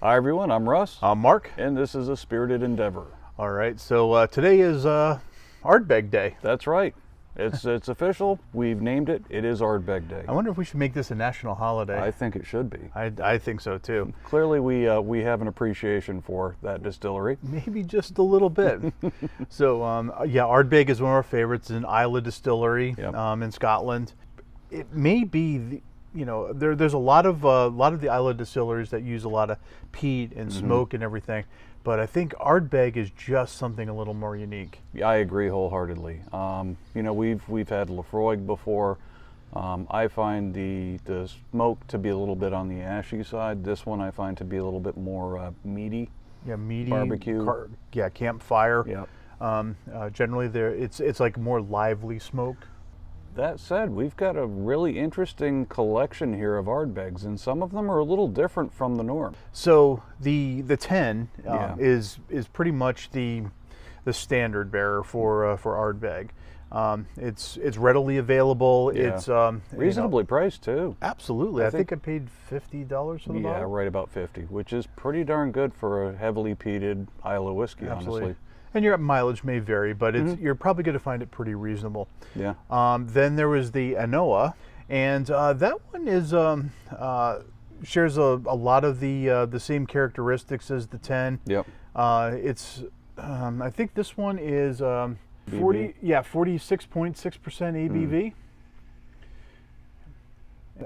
Hi everyone, I'm Russ. I'm Mark. And this is A Spirited Endeavor. All right, so today is Ardbeg Day. That's right. It's official. We've named it. It is Ardbeg Day. I wonder if we should make this a national holiday. I think it should be. I think so too. Clearly we have an appreciation for that distillery. Maybe just a little bit. So yeah, Ardbeg is one of our favorites. It's an Islay distillery in Scotland. It may be there's a lot of the Islay distilleries that use a lot of peat and smoke and everything, but I think Ardbeg is just something a little more unique. I agree wholeheartedly. We've had Laphroaig before. I find the smoke to be a little bit on the ashy side. This one I find to be a little bit more meaty. Yeah, meaty barbecue. Campfire. Yeah. Generally, it's like more lively smoke. That said, we've got a really interesting collection here of Ardbegs, and some of them are a little different from the norm. So the 10 is pretty much the standard bearer for Ardbeg. It's readily available. Yeah. It's reasonably priced too. Absolutely. I think I paid $50 for the bottle. Yeah, right about 50, which is pretty darn good for a heavily peated Islay whiskey, honestly. And your mileage may vary, but you're probably going to find it pretty reasonable. Yeah. Then there was the Anoa, and that one is shares a lot of the same characteristics as the 10. Yep. It's I think this one is 46.6% ABV.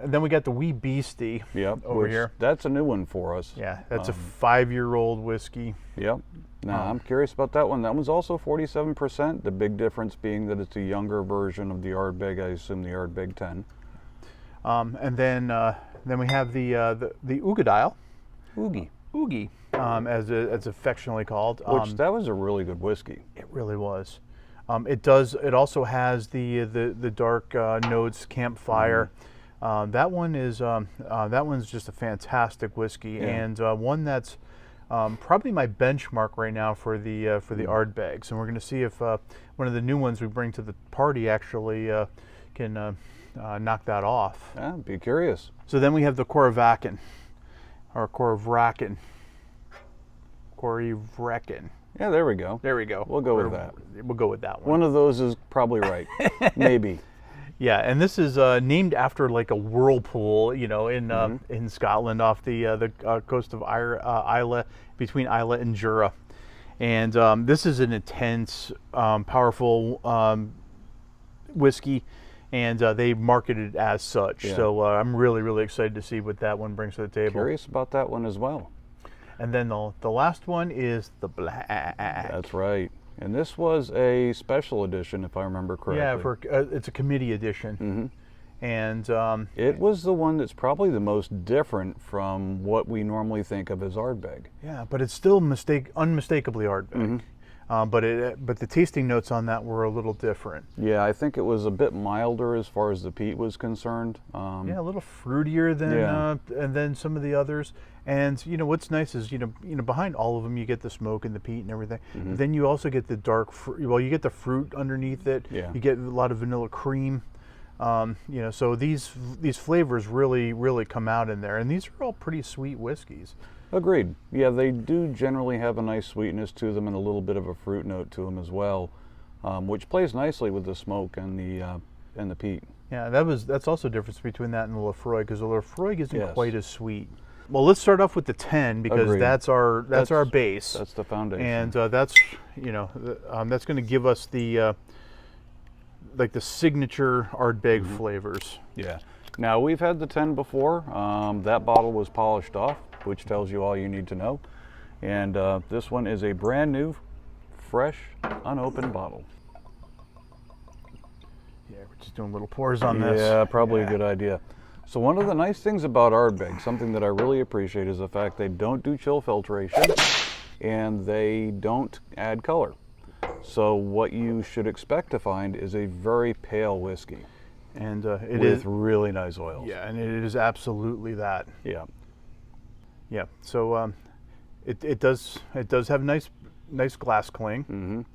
And then we got the Wee Beastie over here. That's a new one for us. Yeah, that's a 5-year-old whiskey. Yep. Now, I'm curious about that one. That one's also 47%. The big difference being that it's a younger version of the Ardbeg. I assume the Ardbeg 10. And then we have the Uigeadail. Oogie, as it's affectionately called. That was a really good whiskey. It really was. It also has the dark notes, campfire. That one's just a fantastic whiskey, and one that's probably my benchmark right now for the Ardbegs. And we're going to see if one of the new ones we bring to the party actually can knock that off. Yeah, be curious. So then we have the Corryvreckan, or Corryvreckan. Yeah, there we go. There we go. We'll go with that. We'll go with that one. One of those is probably right. Maybe. Yeah, and this is named after like a whirlpool, in Scotland off the coast of Islay, between Islay and Jura. And this is an intense, powerful whiskey, and they market it as such. Yeah. So I'm really, really excited to see what that one brings to the table. Curious about that one as well. And then the last one is the Blaaack. That's right. And this was a special edition, if I remember correctly. Yeah, it's a committee edition. And it was the one that's probably the most different from what we normally think of as Ardbeg. Yeah, but it's still unmistakably Ardbeg. But the tasting notes on that were a little different. Yeah, I think it was a bit milder as far as the peat was concerned. Yeah, a little fruitier than some of the others. And what's nice is behind all of them you get the smoke and the peat and everything. But then you also get the dark you get the fruit underneath it. Yeah. You get a lot of vanilla cream. So these flavors really come out in there, and these are all pretty sweet whiskeys. Agreed. Yeah, they do generally have a nice sweetness to them and a little bit of a fruit note to them as well, which plays nicely with the smoke and the peat. Yeah, that's also the difference between that and the Laphroaig, because the Laphroaig isn't quite as sweet. Well, let's start off with the 10 because that's our base. That's the foundation, and that's going to give us the the signature Ardbeg flavors. Yeah. Now we've had the 10 before. That bottle was polished off, which tells you all you need to know. And this one is a brand new, fresh, unopened bottle. Yeah, we're just doing little pours on this. Yeah, probably a good idea. So one of the nice things about Ardbeg, something that I really appreciate, is the fact they don't do chill filtration and they don't add color. So what you should expect to find is a very pale whiskey. And with really nice oils. Yeah, and it is absolutely that. Yeah. Yeah. So it does have nice glass cling.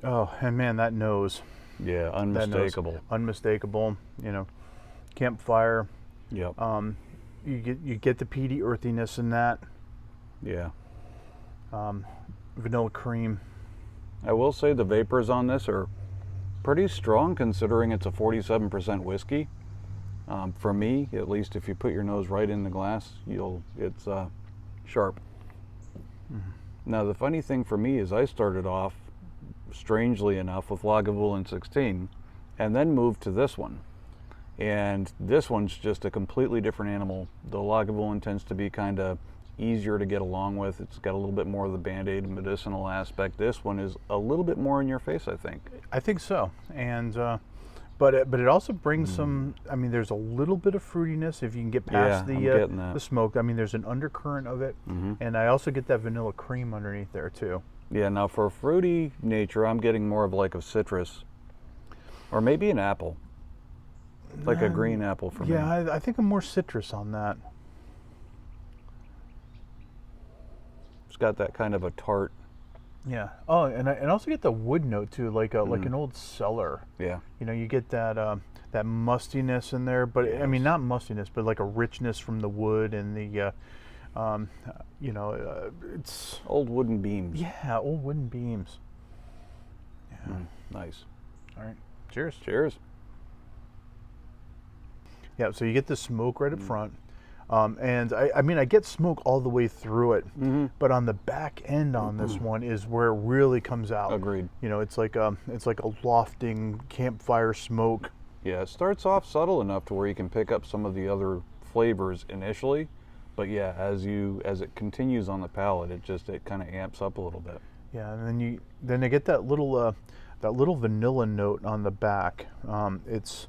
Oh, and man, that nose. Yeah, unmistakable. Unmistakable. Campfire, Yep. You get the peaty earthiness in that. Yeah. Vanilla cream. I will say the vapors on this are pretty strong considering it's a 47% whiskey. For me, at least, if you put your nose right in the glass, it's sharp. Now, the funny thing for me is I started off, strangely enough, with Lagavulin 16 and then moved to this one. And this one's just a completely different animal. The Lagavulin tends to be kind of easier to get along with. It's got a little bit more of the Band-Aid medicinal aspect. This one is a little bit more in your face, I think. I think so. And but it also brings some. I mean, there's a little bit of fruitiness if you can get past the smoke. I mean, there's an undercurrent of it, and I also get that vanilla cream underneath there too. Yeah. Now for fruity nature, I'm getting more of like a citrus, or maybe an apple, like a green apple for me. Yeah, I think I'm more citrus on that. It's got that kind of a tart. Yeah. Oh, and I also get the wood note too, like like an old cellar. Yeah. You know, you get that that mustiness in there, but I mean not mustiness, but like a richness from the wood and the, you know, it's old wooden beams. Yeah, old wooden beams. Yeah. Nice. All right. Cheers. Cheers. Yeah. So you get the smoke right up front. And I mean, I get smoke all the way through it, but on the back end on this one is where it really comes out. Agreed. You know, it's like a lofting campfire smoke. Yeah, it starts off subtle enough to where you can pick up some of the other flavors initially, but yeah, as it continues on the palate, it kind of amps up a little bit. Yeah, and then I get that little vanilla note on the back. It's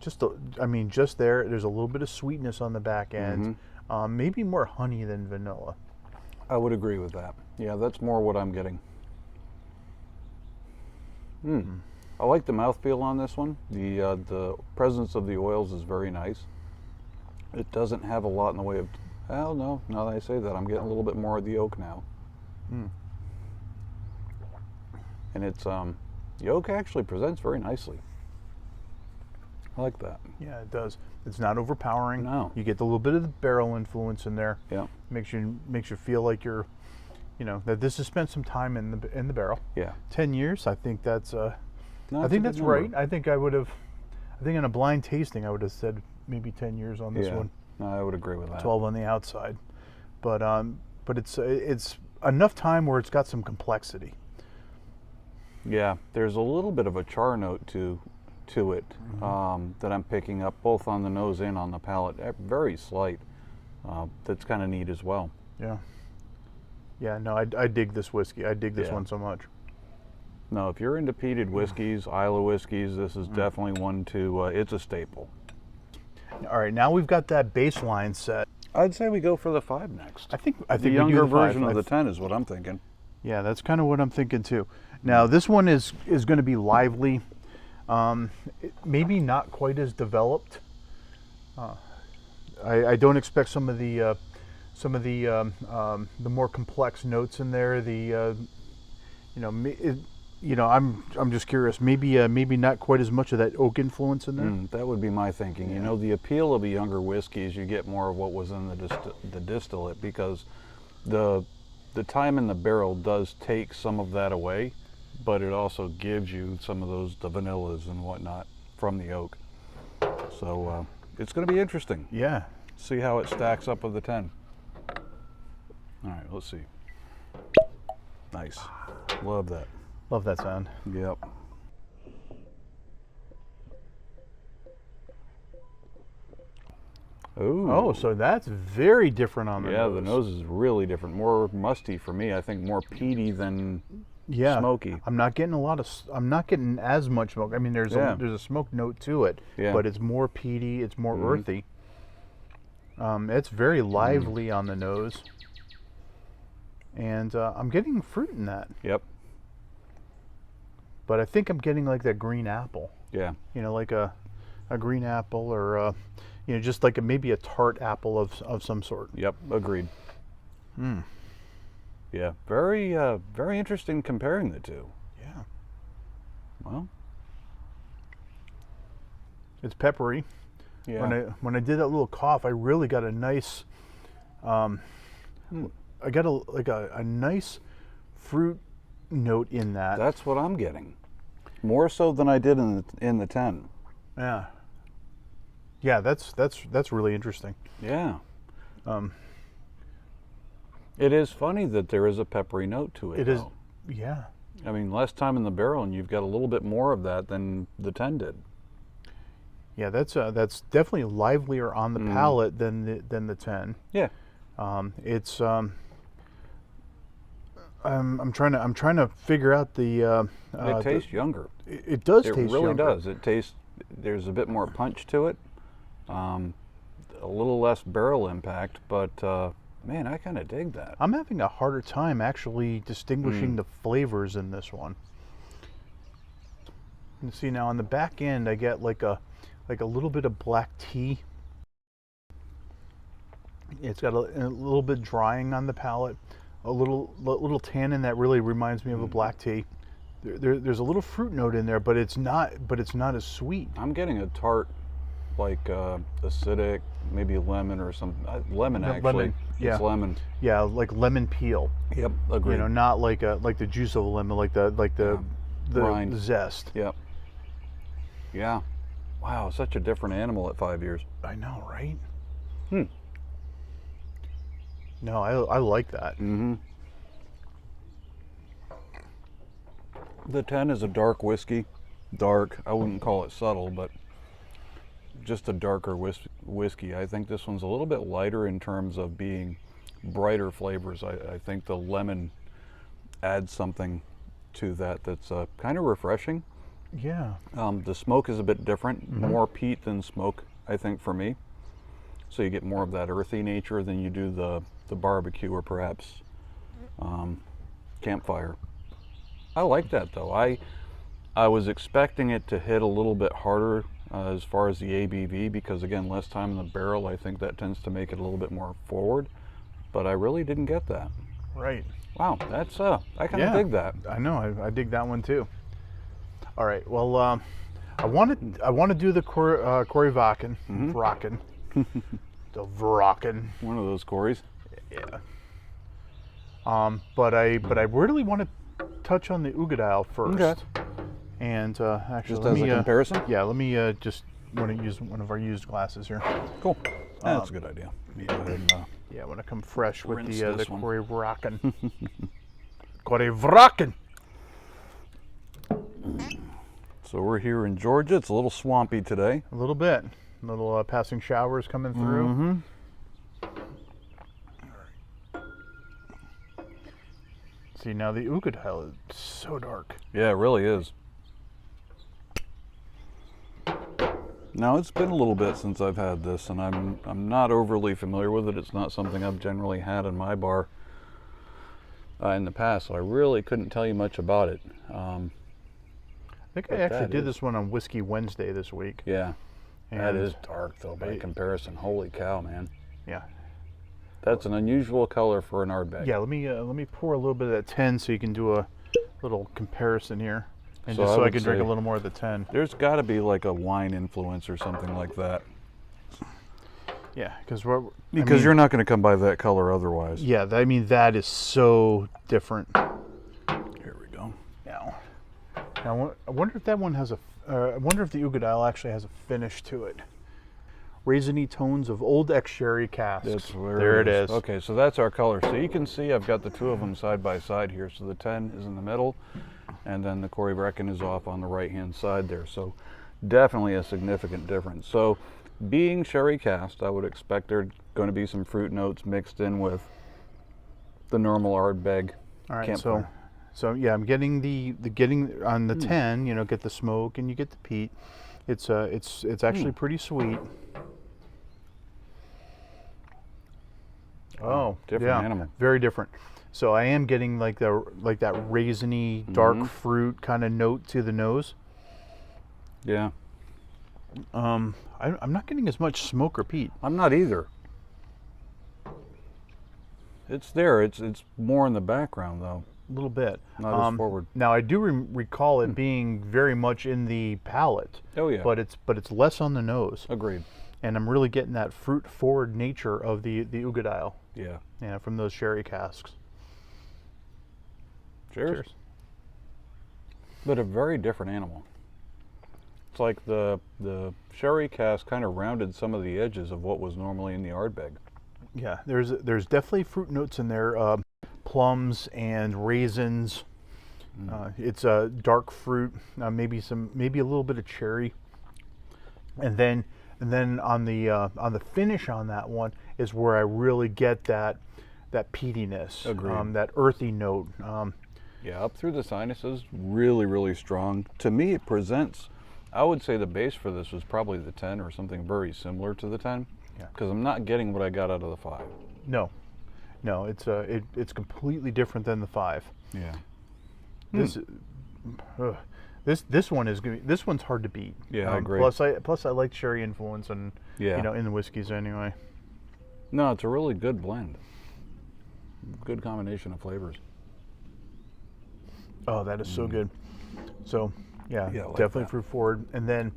just there. There's a little bit of sweetness on the back end. Maybe more honey than vanilla. I would agree with that. Yeah, that's more what I'm getting. I like the mouthfeel on this one. The presence of the oils is very nice. It doesn't have a lot in the way of, well, no, now that I say that, I'm getting a little bit more of the oak now. And it's, the oak actually presents very nicely. I like that. Yeah, it does. It's not overpowering. No. You get a little bit of the barrel influence in there. Yeah. Makes you feel like you're, you know, that this has spent some time in the barrel. Yeah. 10 years. I think that's No, I think that's number. right. I think in a blind tasting I would have said maybe 10 years on this one. No, I would agree with that. 12 on the outside. But it's enough time where it's got some complexity. Yeah, there's a little bit of a char note to it that I'm picking up both on the nose and on the palate. Very slight. That's kind of neat as well. Yeah. Yeah, no, I dig this whiskey. I dig this Yeah. one so much. No, if you're into peated whiskeys, Islay whiskeys, this is definitely one to, it's a staple. All right, now we've got that baseline set. I'd say we go for the 5 next. I think the we do younger the 5. version of the 10 is what I'm thinking. Yeah, that's kind of what I'm thinking too. Now this one is going to be lively, maybe not quite as developed. I don't expect some of the more complex notes in there. I'm just curious. Maybe not quite as much of that oak influence in there. That would be my thinking. Yeah. You know, the appeal of a younger whiskey is you get more of what was in the distillate, because the time in the barrel does take some of that away, but it also gives you some of the vanillas and whatnot from the oak. So it's going to be interesting. Yeah. See how it stacks up with the 10. All right, let's see. Nice. Love that. Love that sound. Yep. Ooh. Oh, so that's very different on the nose. Yeah, the nose is really different. More musty for me. I think more peaty than smoky. I'm not getting as much smoke. I mean, there's a smoke note to it, but it's more peaty. It's more earthy. It's very lively on the nose, and I'm getting fruit in that. Yep. But I think I'm getting like that green apple. Yeah. You know, like a green apple, or just like maybe a tart apple of some sort. Yep. Agreed. Yeah. Very very interesting comparing the two. Yeah. Well, it's peppery. Yeah. When I did that little cough, I really got a nice, I got a nice fruit note in that. That's what I'm getting. More so than I did in the 10. Yeah. Yeah, that's really interesting. Yeah. It is funny that there is a peppery note to it. It is, though. yeah. I mean, less time in the barrel, and you've got a little bit more of that than the 10 did. Yeah, that's definitely livelier on the palate than the 10. Yeah. It's I'm trying to figure out the. It tastes younger. It does It taste really younger. does. It tastes. There's a bit more punch to it. A little less barrel impact, but man, I kind of dig that. I'm having a harder time actually distinguishing the flavors in this one. You see now on the back end, I get like a little bit of black tea. It's got a little bit drying on the palate, a little tannin that really reminds me of a black tea. There's a little fruit note in there, but it's not as sweet. I'm getting a tart, like acidic, maybe lemon or some lemon actually. Lemon, yeah. It's lemon. Yeah, like lemon peel. Yep, agreed. You know, not like the juice of a lemon, like the Rind. zest. Yep. Yeah. Wow, such a different animal at 5 years. I know, right? Hmm. No, I like that. Mm-hmm. The 10 is a dark whiskey. Dark. I wouldn't call it subtle, but just a darker whiskey. I think this one's a little bit lighter in terms of being brighter flavors. I think the lemon adds something to that that's kind of refreshing. Yeah. The smoke is a bit different, more peat than smoke, I think, for me. So you get more of that earthy nature than you do the barbecue or perhaps campfire. I like that though. I was expecting it to hit a little bit harder as far as the ABV because again, less time in the barrel. I think that tends to make it a little bit more forward, but I really didn't get that. Right. Wow, that's I kind of dig that. I know. I dig that one too. All right. Well, I want to do the Corryvreckan. Vrakken. The Vrakken. One of those Corys. Yeah. But I really want to touch on the Uigeadail first. Okay. And actually, Just let as me, a comparison? Yeah. Let me just want to use one of our used glasses here. Cool. That's a good idea. Go ahead and, Yeah, I want to come fresh with rinse the this one. Corryvreckan. Corryvreckan. so we're here in Georgia. It's a little swampy today. A little bit. Little passing showers coming through. Mm-hmm. See, now the Uigeadail is so dark. Yeah, it really is. Now it's been a little bit since I've had this, and I'm not overly familiar with it. It's not something I've generally had in my bar in the past, so I really couldn't tell you much about it. I think I actually did this one on Whiskey Wednesday this week. Yeah, that And is dark though by comparison. Holy cow, man! Yeah. That's an unusual color for an Ardbeg. Yeah. Let me pour a little bit of that 10 so you can do a little comparison here, and So just I so I would can drink a say- little more of the 10. There's got to be like a wine influence or something like that, Yeah, because you're not going to come by that color otherwise. Yeah, I mean that is so different. Here we go. Now I wonder if that one has I wonder if the Uigeadail actually has a finish to it. Raisiny tones of old ex-sherry casks. That's where there it is. Okay, so that's our color. So you can see I've got the two of them side by side here. So the 10 is in the middle, and then the Corryvreckan is off on the right-hand side there. So definitely a significant difference. So being sherry cast, I would expect there are going to be some fruit notes mixed in with the normal Ardbeg. All right, campfire. so yeah, I'm getting the getting on the 10. You know, get the smoke and you get the peat. It's actually pretty sweet. Oh, different yeah, animal. very different. So I am getting like that raisiny, dark fruit kind of note to the nose. Yeah, I'm not getting as much smoke or peat. I'm not either. It's there. It's more in the background though. A little bit. Not as forward. Now I do recall it being very much in the palate. Oh yeah. But it's less on the nose. Agreed. and I'm really getting that fruit-forward nature of the Uigeadail. Yeah. Yeah, from those sherry casks. Cheers. But a very different animal. It's like the sherry cask kind of rounded some of the edges of what was normally in the Ardbeg. Yeah, there's definitely fruit notes in there, plums and raisins. It's a dark fruit, maybe a little bit of cherry, and then on the finish on that one is where I really get that peatiness, that earthy note. Yeah, up through the sinuses, really, really strong. To me, it presents, I would say the base for this was probably the 10 or something very similar to the 10. Yeah. Because I'm not getting what I got out of the 5. No, it's completely different than the 5. Yeah. This one is this one's hard to beat. Yeah, I agree. Plus I like cherry influence and in the whiskeys anyway. No, it's a really good blend. Good combination of flavors. Oh, that is so good. So yeah, like definitely that. fruit forward, and then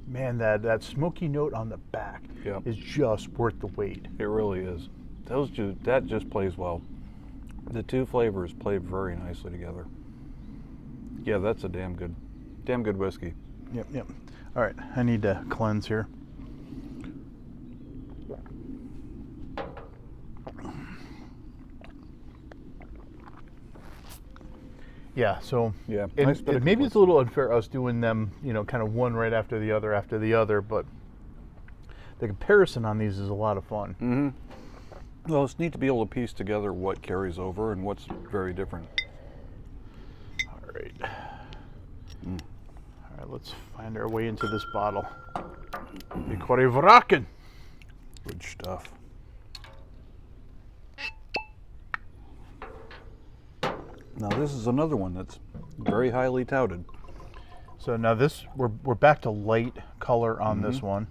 man, that smoky note on the back is just worth the wait. It really is. That just plays well. The two flavors play very nicely together. Yeah, that's a damn good whiskey. Yep. All right, I need to cleanse here. Yeah, so nice bit of maybe it's a little unfair us doing them, kind of one right after the other, but the comparison on these is a lot of fun. Mm-hmm. Well, it's neat to be able to piece together what carries over and what's very different. All right. All right, let's find our way into this bottle. The Corryvreckan. Good stuff. Now this is another one that's very highly touted. So now this, we're back to light color on this one.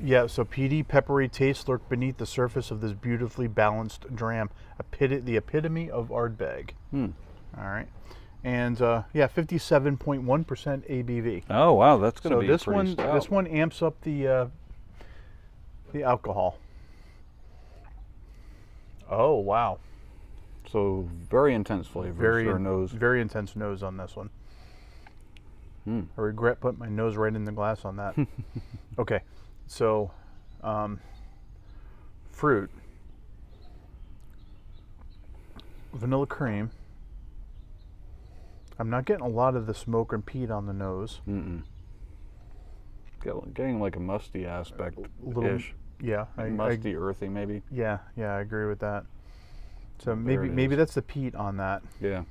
Yeah, so peaty, peppery taste lurk beneath the surface of this beautifully balanced dram. The epitome of Ardbeg. All right. And 57.1% ABV. Oh wow, that's going to be this pretty one. stout. This one amps up the alcohol. Oh wow. So very intense flavors or nose. Very intense nose on this one. I regret putting my nose right in the glass on that. Okay, so fruit, vanilla cream. I'm not getting a lot of the smoke and peat on the nose. Getting like a musty aspect ish. Yeah, musty, earthy maybe. Yeah, I agree with that. So There it maybe is. that's the peat on that. Yeah.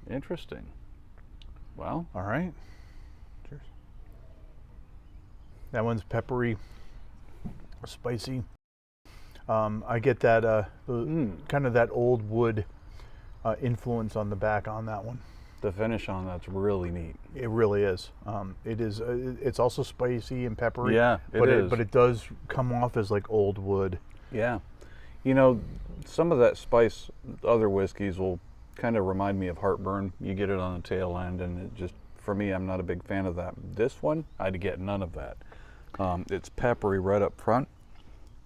Interesting. Well, All right. Cheers. That one's peppery, spicy. I get that kind of that old wood influence on the back on that one. the finish on that's really neat. It really is. It is. It's also spicy and peppery. Yeah, it is. But it does come off as like old wood. Yeah. You know, some of that spice, other whiskeys will kind of remind me of heartburn. You get it on the tail end, and it just, for me, I'm not a big fan of that. This one, I'd get none of that. It's peppery right up front,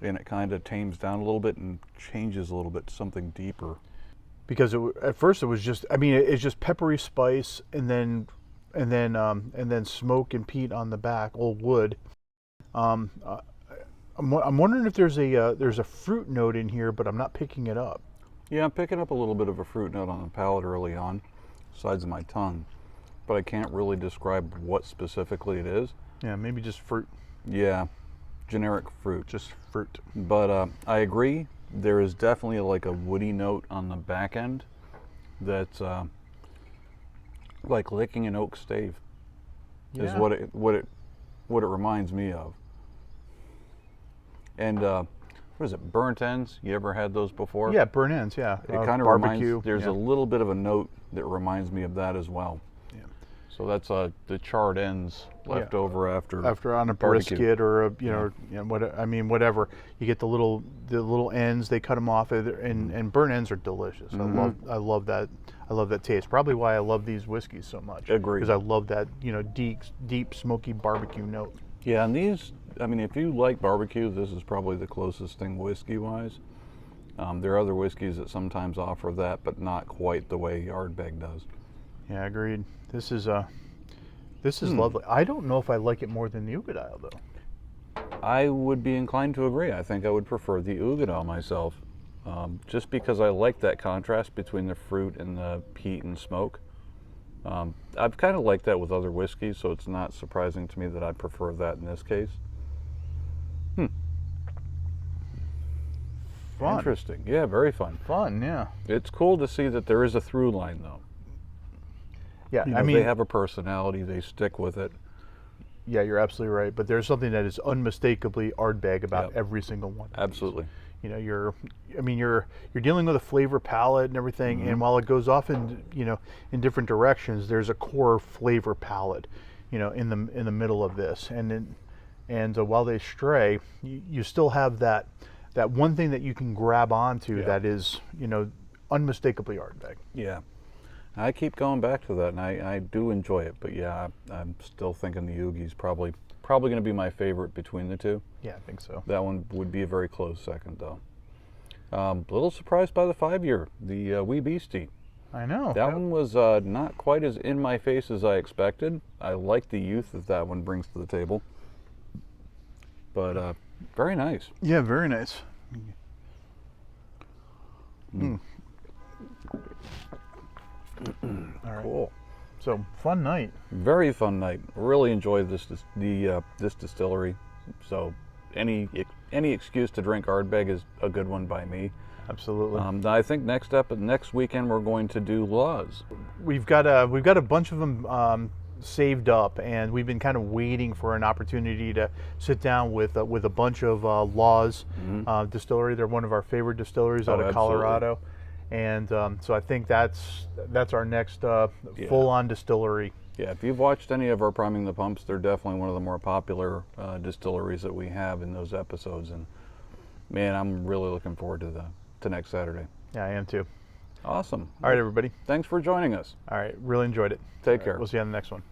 and it kind of tames down a little bit and changes a little bit to something deeper. Because at first it was just, I mean, it's just peppery spice, and then smoke and peat on the back, old wood. I'm wondering if there's a fruit note in here, but I'm not picking it up. Yeah, I'm picking up a little bit of a fruit note on the palate early on, sides of my tongue, but I can't really describe what specifically it is. Yeah, maybe just fruit. Yeah, generic fruit. Just fruit. But I agree. There is definitely like a woody note on the back end that's like licking an oak stave. Is Yeah. what it reminds me of. And what is it? Burnt ends? You ever had those before? Yeah, burnt ends. Yeah, It kind of barbecue. reminds. There's a little bit of a note that reminds me of that as well. Yeah. So that's the charred ends left over after on a barbecue. brisket or a whatever. You get the little ends. They cut them off, and burnt ends are delicious. Mm-hmm. I love that. I love that taste. Probably why I love these whiskeys so much. Agreed. Because I love that, deep smoky barbecue note. Yeah, and these, I mean, if you like barbecue, this is probably the closest thing whiskey-wise. There are other whiskeys that sometimes offer that, but not quite the way Ardbeg does. Yeah, agreed. This is lovely. I don't know if I like it more than the Uigeadail though. I would be inclined to agree. I think I would prefer the Uigeadail myself, just because I like that contrast between the fruit and the peat and smoke. I've kind of liked that with other whiskeys, so it's not surprising to me that I prefer that in this case. Fun. Interesting. Yeah, very fun. Fun, yeah. It's cool to see that there is a through line, though. Yeah, I mean, they have a personality. They stick with it. Yeah, you're absolutely right. But there's something that is unmistakably Ardbeg about every single one. Absolutely. You're dealing with a flavor palette and everything, and while it goes off in in different directions, there's a core flavor palette, in the middle of this, and while they stray, you still have that one thing that you can grab onto that is unmistakably Ardbeg. Yeah. I keep going back to that, and I do enjoy it. But yeah, I'm still thinking the Uige's probably going to be my favorite between the two. Yeah, I think so. That one would be a very close second, though. A little surprised by the 5-year, the Wee Beastie. I know. That one was not quite as in my face as I expected. I like the youth that one brings to the table. But very nice. Yeah, very nice. All right. Cool. So fun night. Very fun night. Really enjoyed this distillery. So any excuse to drink Ardbeg is a good one by me. Absolutely. I think next weekend we're going to do laws. We've got a bunch of them saved up, and we've been kind of waiting for an opportunity to sit down with a bunch of laws distillery. They're one of our favorite distilleries out of Colorado. And so I think that's our next full-on distillery. Yeah, if you've watched any of our Priming the Pumps, they're definitely one of the more popular distilleries that we have in those episodes. And man, I'm really looking forward to next Saturday. Yeah, I am too. Awesome. All right, everybody. Thanks for joining us. All right, really enjoyed it. Take care. We'll see you on the next one.